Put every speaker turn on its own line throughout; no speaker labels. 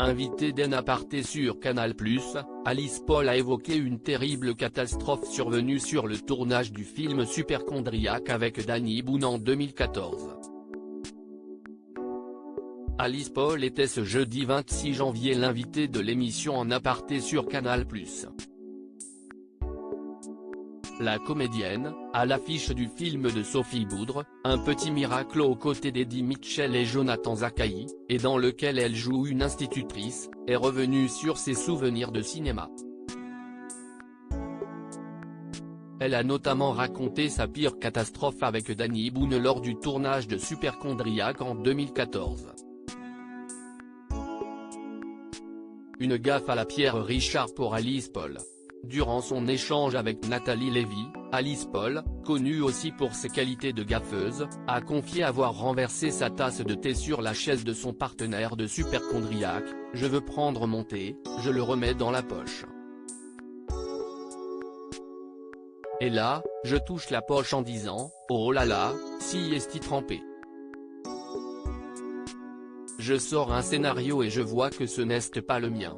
Invitée d'un aparté sur Canal+, Alice Paul a évoqué une terrible catastrophe survenue sur le tournage du film Superchondriac avec Danny Boone en 2014. Alice Paul était ce jeudi 26 janvier l'invitée de l'émission En aparté sur Canal+. La comédienne, à l'affiche du film de Sophie Boudre, Un petit miracle aux côtés d'Eddie Mitchell et Jonathan Zakaï, et dans lequel elle joue une institutrice, est revenue sur ses souvenirs de cinéma. Elle a notamment raconté sa pire catastrophe avec Danny Boone lors du tournage de Superchondriac en 2014. Une gaffe à la Pierre Richard pour Alice Paul. Durant son échange avec Nathalie Lévy, Alice Paul, connue aussi pour ses qualités de gaffeuse, a confié avoir renversé sa tasse de thé sur la chaise de son partenaire de Superchondriac. « Je veux prendre mon thé, je le remets dans la poche. Et là, je touche la poche en disant, oh là là, si est-il trempé. Je sors un scénario et je vois que ce n'est pas le mien.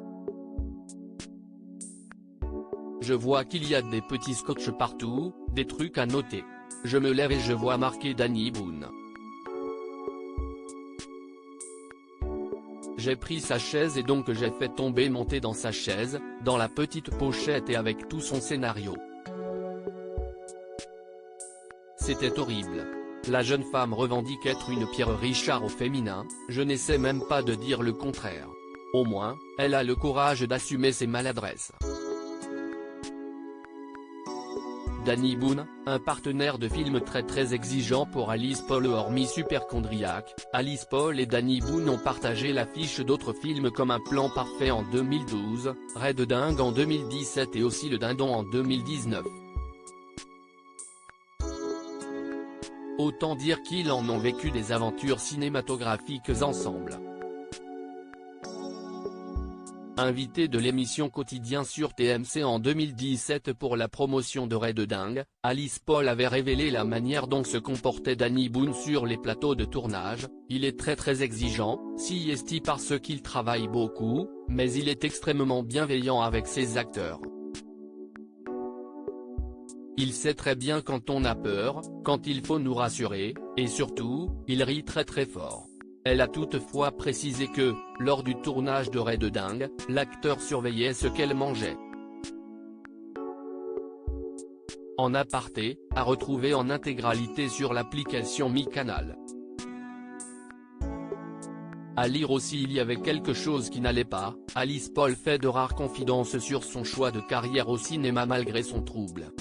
Je vois qu'il y a des petits scotch partout, des trucs à noter. Je me lève et je vois marqué Danny Boone. J'ai pris sa chaise et donc j'ai fait tomber mon thé dans sa chaise, dans la petite pochette et avec tout son scénario. C'était horrible. La jeune femme revendique être une Pierre Richard au féminin, je n'essaie même pas de dire le contraire. Au moins, elle a le courage d'assumer ses maladresses. Danny Boone, un partenaire de film très exigeant pour Alice Paul hormis Superchondriac, Alice Paul et Danny Boone ont partagé l'affiche d'autres films comme Un plan parfait en 2012, Red Dingue en 2017 et aussi Le Dindon en 2019. Autant dire qu'ils en ont vécu des aventures cinématographiques ensemble. Invitée de l'émission Quotidien sur TMC en 2017 pour la promotion de Red Dingue, Alice Paul avait révélé la manière dont se comportait Danny Boone sur les plateaux de tournage. Il est très exigeant, si est parce qu'il travaille beaucoup, mais il est extrêmement bienveillant avec ses acteurs. Il sait très bien quand on a peur, quand il faut nous rassurer, et surtout, il rit très fort. Elle a toutefois précisé que, lors du tournage de Red Dingue, l'acteur surveillait ce qu'elle mangeait. En aparté, à retrouver en intégralité sur l'application MyCanal. À lire aussi il y avait quelque chose qui n'allait pas, Alice Paul fait de rares confidences sur son choix de carrière au cinéma malgré son trouble.